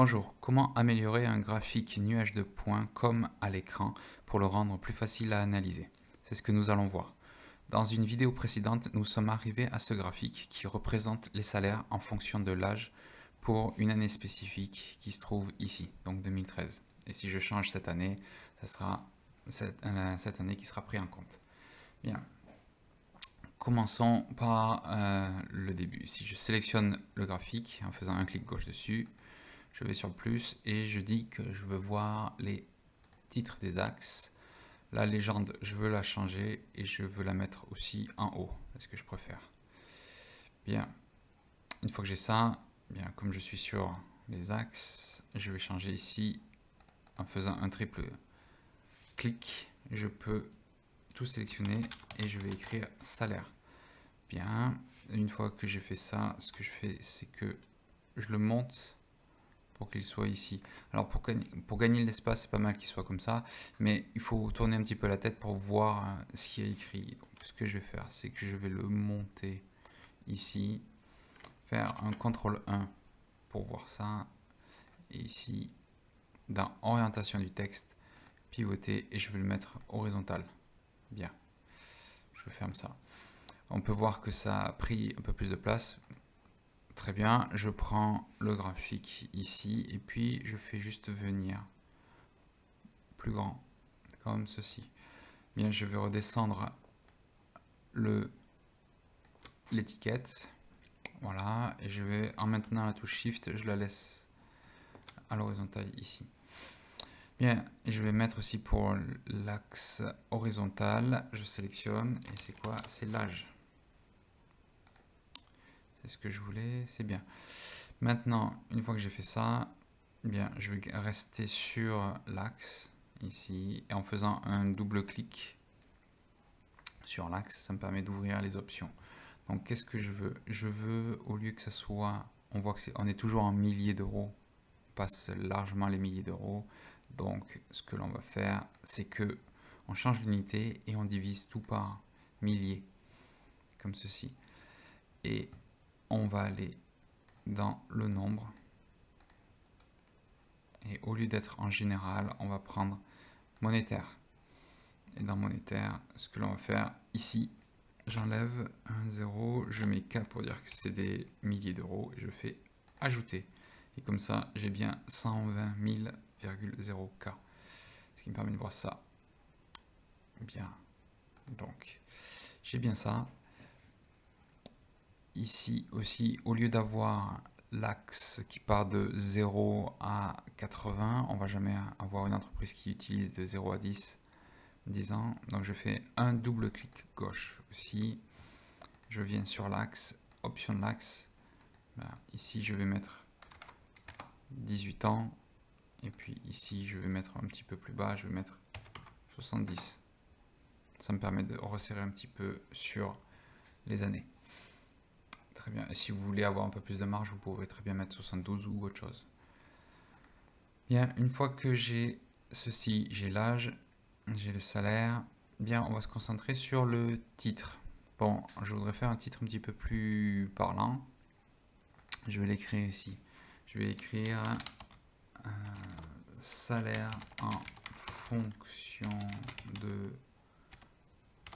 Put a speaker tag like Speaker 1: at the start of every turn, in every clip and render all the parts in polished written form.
Speaker 1: Bonjour, comment améliorer un graphique nuage de points comme à l'écran pour le rendre plus facile à analyser? C'est ce que nous allons voir. Dans une vidéo précédente, nous sommes arrivés à ce graphique qui représente les salaires en fonction de l'âge pour une année spécifique qui se trouve ici, donc 2013. Et si je change cette année, ça sera cette année qui sera prise en compte. Bien, commençons par le début. Si je sélectionne le graphique en faisant un clic gauche dessus, je vais sur plus et je dis que je veux voir les titres des axes. La légende, je veux la changer et je veux la mettre aussi en haut. C'est ce que je préfère. Bien, une fois que j'ai ça, bien, comme je suis sur les axes, je vais changer ici en faisant un triple clic. Je peux tout sélectionner et je vais écrire salaire. Bien, une fois que j'ai fait ça, ce que je fais, c'est que je le monte pour qu'il soit ici. Alors pour gagner l'espace, c'est pas mal qu'il soit comme ça, mais il faut tourner un petit peu la tête pour voir ce qui est écrit. Donc, ce que je vais faire, c'est que je vais le monter ici, faire un CTRL 1 pour voir ça, et ici, dans orientation du texte, pivoter, et je vais le mettre horizontal. Bien, je ferme ça. On peut voir que ça a pris un peu plus de place. Très bien, je prends le graphique ici et puis je fais juste venir plus grand, comme ceci. Bien, je vais redescendre l'étiquette, voilà, et je vais, en maintenant la touche Shift, je la laisse à l'horizontale ici. Bien, et je vais mettre aussi pour l'axe horizontal, je sélectionne, et c'est quoi? C'est l'âge. C'est ce que je voulais, c'est bien. Maintenant, une fois que j'ai fait ça, bien, je vais rester sur l'axe ici et en faisant un double clic sur l'axe, ça me permet d'ouvrir les options. Donc qu'est-ce que je veux? Je veux, au lieu que ça soit, on voit que on est toujours en milliers d'euros, on passe largement les milliers d'euros. Donc ce que l'on va faire, c'est que on change l'unité et on divise tout par milliers, comme ceci. Et on va aller dans le nombre. Et au lieu d'être en général, on va prendre monétaire. Et dans monétaire, ce que l'on va faire ici, j'enlève un 0, je mets K pour dire que c'est des milliers d'euros, et je fais ajouter. Et comme ça, j'ai bien 120 000,0 K. Ce qui me permet de voir ça. Bien. Donc, j'ai bien ça. Ici aussi, au lieu d'avoir l'axe qui part de 0 à 80, on ne va jamais avoir une entreprise qui utilise de 0 à 10 ans. Donc je fais un double clic gauche aussi. Je viens sur l'axe, option de l'axe. Ici je vais mettre 18 ans. Et puis ici je vais mettre un petit peu plus bas, je vais mettre 70. Ça me permet de resserrer un petit peu sur les années. Très bien. Et si vous voulez avoir un peu plus de marge, vous pouvez très bien mettre 72 ou autre chose. Bien, une fois que j'ai ceci, j'ai l'âge, j'ai le salaire. Bien, on va se concentrer sur le titre. Bon, je voudrais faire un titre un petit peu plus parlant. Je vais l'écrire ici. Je vais écrire salaire en fonction de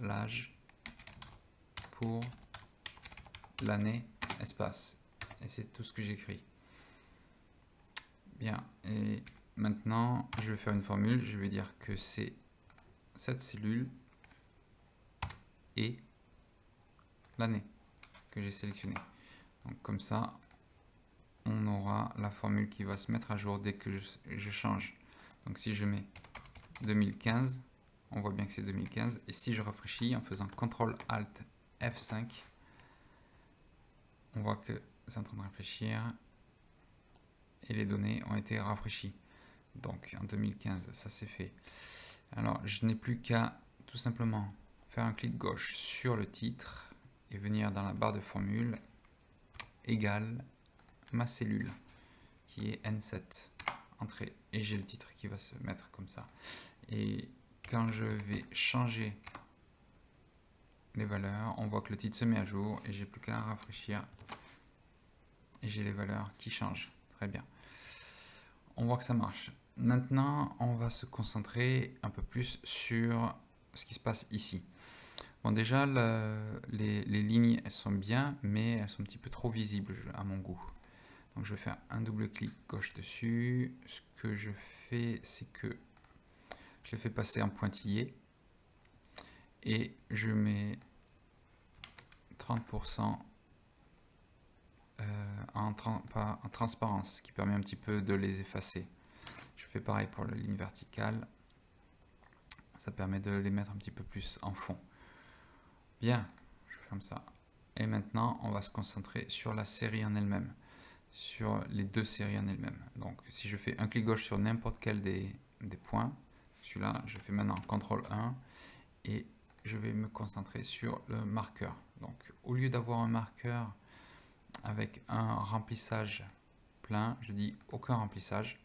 Speaker 1: l'âge pour l'année, espace. Et c'est tout ce que j'écris. Bien, et maintenant, je vais faire une formule. Je vais dire que c'est cette cellule et l'année que j'ai sélectionnée. Donc comme ça, on aura la formule qui va se mettre à jour dès que je change. Donc si je mets 2015, on voit bien que c'est 2015. Et si je rafraîchis en faisant CTRL ALT F5, on voit que c'est en train de réfléchir et les données ont été rafraîchies. Donc en 2015, ça c'est fait. Alors je n'ai plus qu'à tout simplement faire un clic gauche sur le titre et venir dans la barre de formule égale ma cellule qui est N7, entrée, et j'ai le titre qui va se mettre comme ça. Et quand je vais changer les valeurs, on voit que le titre se met à jour et j'ai plus qu'à rafraîchir et j'ai les valeurs qui changent. Très bien. On voit que ça marche. Maintenant, on va se concentrer un peu plus sur ce qui se passe ici. Bon, déjà, les lignes, elles sont bien, mais elles sont un petit peu trop visibles à mon goût. Donc, je vais faire un double clic gauche dessus. Ce que je fais, c'est que je les fais passer en pointillé. Et je mets 30% en transparence, ce qui permet un petit peu de les effacer. Je fais pareil pour la ligne verticale. Ça permet de les mettre un petit peu plus en fond. Bien, je ferme ça. Et maintenant, on va se concentrer sur la série en elle-même, sur les deux séries en elles-mêmes. Donc, si je fais un clic gauche sur n'importe quel des points, celui-là, je fais maintenant CTRL 1 et je vais me concentrer sur le marqueur. Donc, au lieu d'avoir un marqueur avec un remplissage plein, je dis aucun remplissage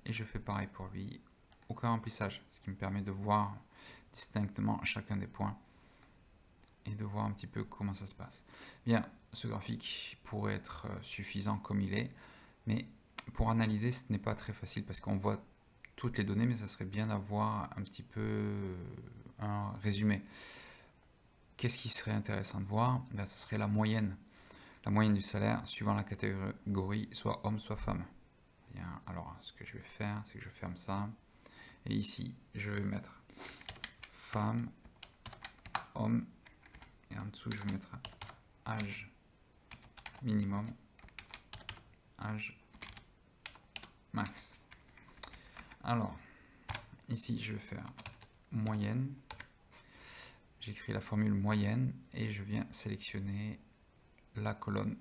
Speaker 1: et je fais pareil pour lui, aucun remplissage, ce qui me permet de voir distinctement chacun des points et de voir un petit peu comment ça se passe. Bien, ce graphique pourrait être suffisant comme il est, mais pour analyser, ce n'est pas très facile parce qu'on voit toutes les données, mais ça serait bien d'avoir un petit peu un résumé. Qu'est-ce qui serait intéressant de voir? Ben, ce serait la moyenne du salaire suivant la catégorie, soit homme, soit femme. Bien, alors ce que je vais faire, c'est que je ferme ça, et ici, je vais mettre femme, homme, et en dessous, je vais mettre âge minimum, âge max. Alors, ici, je vais faire moyenne. J'écris la formule moyenne et je viens sélectionner la colonne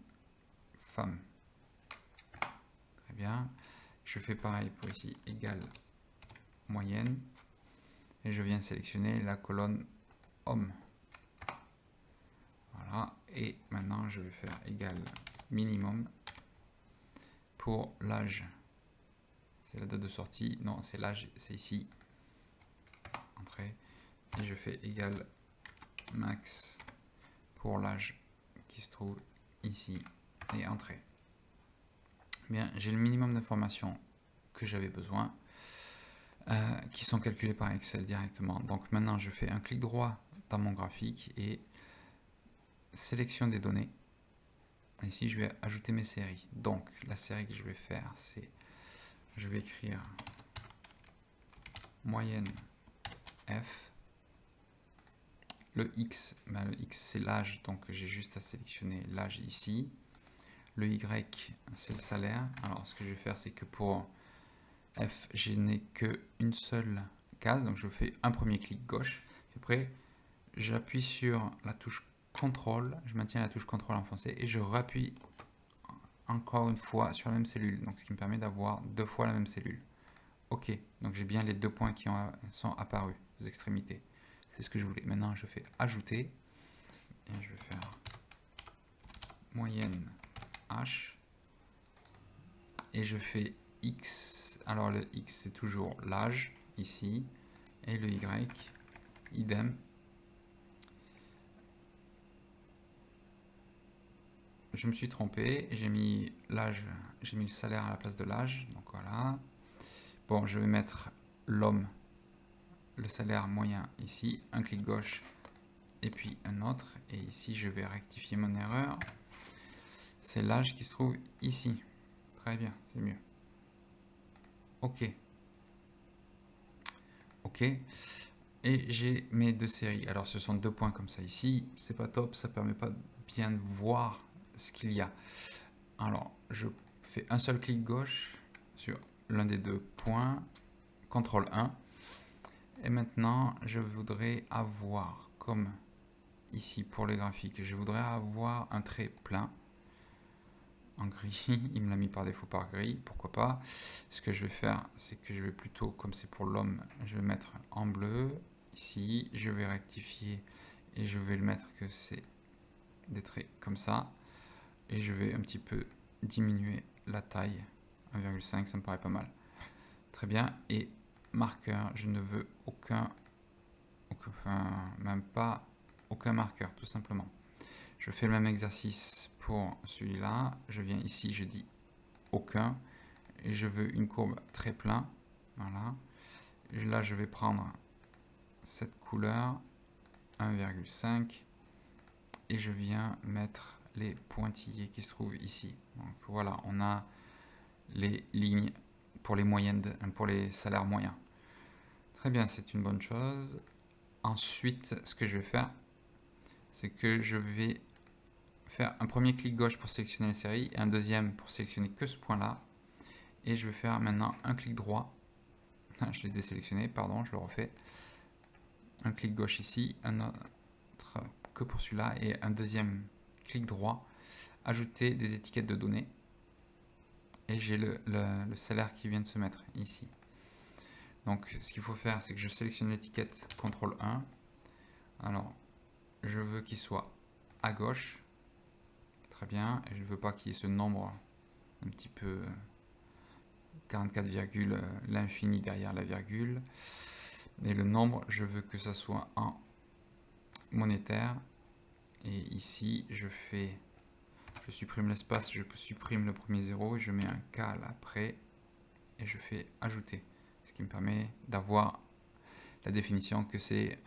Speaker 1: femme. Très bien. Je fais pareil pour ici, égal moyenne. Et je viens sélectionner la colonne homme. Voilà. Et maintenant, je vais faire égal minimum pour l'âge. C'est la date de sortie. Non, c'est l'âge, c'est ici. Entrée. Et je fais égal max pour l'âge qui se trouve ici et entrée. Bien, j'ai le minimum d'informations que j'avais besoin qui sont calculées par Excel directement. Donc maintenant, je fais un clic droit dans mon graphique et sélection des données. Ici, je vais ajouter mes séries. Donc, la série que je vais faire, c'est je vais écrire moyenne F. Le X, ben le X c'est l'âge, donc j'ai juste à sélectionner l'âge ici. Le Y, c'est le salaire. Alors, ce que je vais faire, c'est que pour F, je n'ai qu'une seule case, donc je fais un premier clic gauche. Puis après, j'appuie sur la touche CTRL, je maintiens la touche CTRL enfoncée et je rappuie encore une fois sur la même cellule, donc ce qui me permet d'avoir deux fois la même cellule. Ok, donc j'ai bien les deux points qui sont apparus aux extrémités. C'est ce que je voulais. Maintenant, je fais ajouter et je vais faire moyenne H et je fais X. Alors le X c'est toujours l'âge ici et le Y idem. Je me suis trompé, j'ai mis l'âge, j'ai mis le salaire à la place de l'âge, donc voilà. Bon, je vais mettre l'homme, le salaire moyen ici, un clic gauche et puis un autre, et ici je vais rectifier mon erreur. C'est l'âge qui se trouve ici. Très bien, c'est mieux. Ok. Ok. Et j'ai mes deux séries. Alors ce sont deux points comme ça ici. C'est pas top, ça permet pas bien de voir ce qu'il y a. Alors je fais un seul clic gauche sur l'un des deux points, CTRL 1. Et maintenant je voudrais avoir, comme ici pour les graphiques, je voudrais avoir un trait plein en gris. Il me l'a mis par défaut par gris, pourquoi pas. Ce que je vais faire, c'est que je vais plutôt, comme c'est pour l'homme, je vais mettre en bleu ici, je vais rectifier et je vais le mettre que c'est des traits comme ça, et je vais un petit peu diminuer la taille, 1,5, ça me paraît pas mal. Très bien. Et marqueur, je ne veux même pas aucun marqueur, tout simplement. Je fais le même exercice pour celui-là. Je viens ici, je dis aucun. et je veux une courbe très plein. Voilà. Là, je vais prendre cette couleur 1,5 et je viens mettre les pointillés qui se trouvent ici. Donc voilà, on a les lignes pour les moyennes, pour les salaires moyens. Très bien, c'est une bonne chose. Ensuite, ce que je vais faire, c'est que je vais faire un premier clic gauche pour sélectionner les séries et un deuxième pour sélectionner que ce point-là. Et je vais faire maintenant un clic droit. Je l'ai désélectionné, pardon, je le refais. Un clic gauche ici, un autre que pour celui-là et un deuxième clic droit. Ajouter des étiquettes de données. Et j'ai le salaire qui vient de se mettre ici. Donc ce qu'il faut faire, c'est que je sélectionne l'étiquette CTRL 1. Alors, je veux qu'il soit à gauche. Très bien. Et je ne veux pas qu'il y ait ce nombre un petit peu 44, l'infini derrière la virgule. Et le nombre, je veux que ça soit en monétaire. Et ici, je supprime l'espace, je supprime le premier 0 et je mets un K là après et je fais ajouter. Ce qui me permet d'avoir la définition que c'est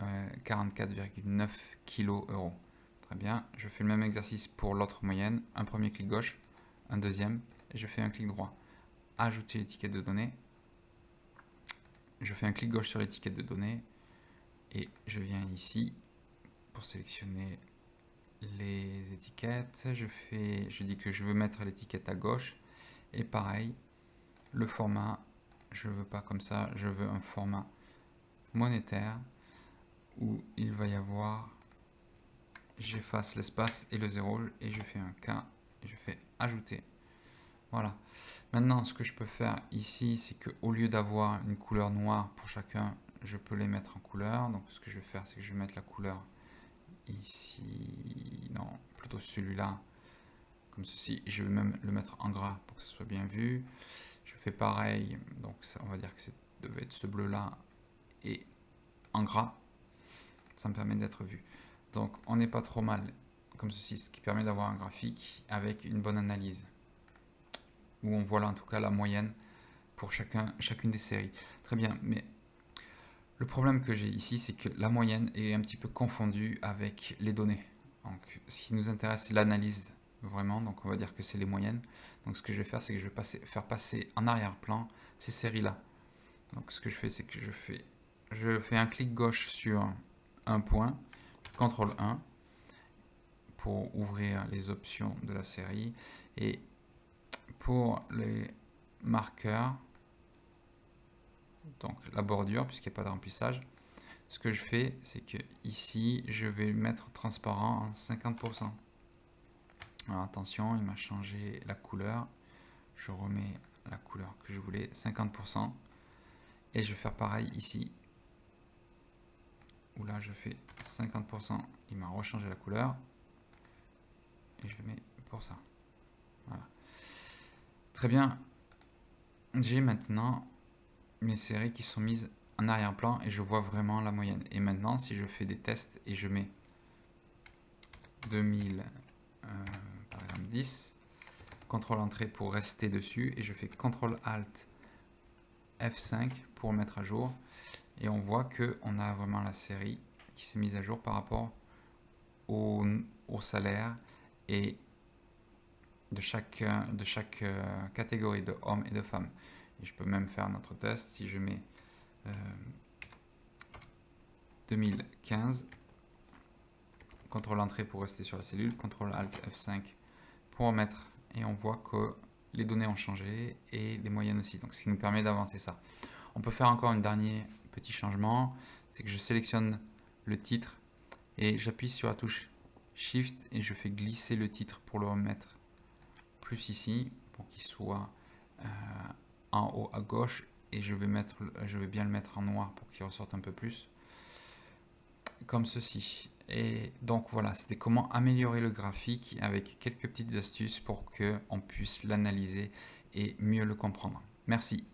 Speaker 1: 44,9 kg. Très bien, je fais le même exercice pour l'autre moyenne. Un premier clic gauche, un deuxième et je fais un clic droit. Ajouter l'étiquette de données. Je fais un clic gauche sur l'étiquette de données et je viens ici pour sélectionner les étiquettes. Je dis que je veux mettre l'étiquette à gauche et pareil, le format, je veux pas comme ça, je veux un format monétaire où il va y avoir, j'efface l'espace et le 0 et je fais un K et je fais ajouter. Voilà. Maintenant, ce que je peux faire ici, c'est que au lieu d'avoir une couleur noire pour chacun, je peux les mettre en couleur. Donc, ce que je vais faire, c'est que je vais mettre la couleur ici, non, plutôt celui-là, comme ceci. Je vais même le mettre en gras pour que ce soit bien vu. Je fais pareil, donc ça, on va dire que ça devait être ce bleu-là et en gras. Ça me permet d'être vu. Donc, on n'est pas trop mal comme ceci, ce qui permet d'avoir un graphique avec une bonne analyse, où on voit là en tout cas la moyenne pour chacune des séries. Très bien, mais le problème que j'ai ici, c'est que la moyenne est un petit peu confondue avec les données. Donc, ce qui nous intéresse, c'est l'analyse vraiment. Donc, on va dire que c'est les moyennes. Donc, ce que je vais faire, c'est que je vais faire passer en arrière-plan ces séries-là. Donc, ce que je fais, c'est que je fais un clic gauche sur un point, CTRL 1, pour ouvrir les options de la série. Et pour les marqueurs, donc la bordure, puisqu'il n'y a pas de remplissage, ce que je fais, c'est que ici, je vais mettre transparent en 50%. Alors attention, il m'a changé la couleur. Je remets la couleur que je voulais, 50%. Et je vais faire pareil ici, où là je fais 50%, il m'a rechangé la couleur. Et je le mets pour ça. Voilà. Très bien. J'ai maintenant mes séries qui sont mises en arrière-plan et je vois vraiment la moyenne. Et maintenant, si je fais des tests et je mets 2000, par exemple 10, CTRL entrée pour rester dessus et je fais CTRL Alt F5 pour mettre à jour et on voit que on a vraiment la série qui s'est mise à jour par rapport au salaire et de chaque catégorie de hommes et de femmes. Et je peux même faire un autre test si je mets 2015, CTRL entrée pour rester sur la cellule, CTRL Alt F5 pour remettre et on voit que les données ont changé et les moyennes aussi, donc ce qui nous permet d'avancer ça. On peut faire encore un dernier petit changement, c'est que je sélectionne le titre et j'appuie sur la touche Shift et je fais glisser le titre pour le remettre plus ici pour qu'il soit en haut à gauche et je vais bien le mettre en noir pour qu'il ressorte un peu plus comme ceci. Et donc voilà, c'était comment améliorer le graphique avec quelques petites astuces pour qu'on puisse l'analyser et mieux le comprendre. Merci.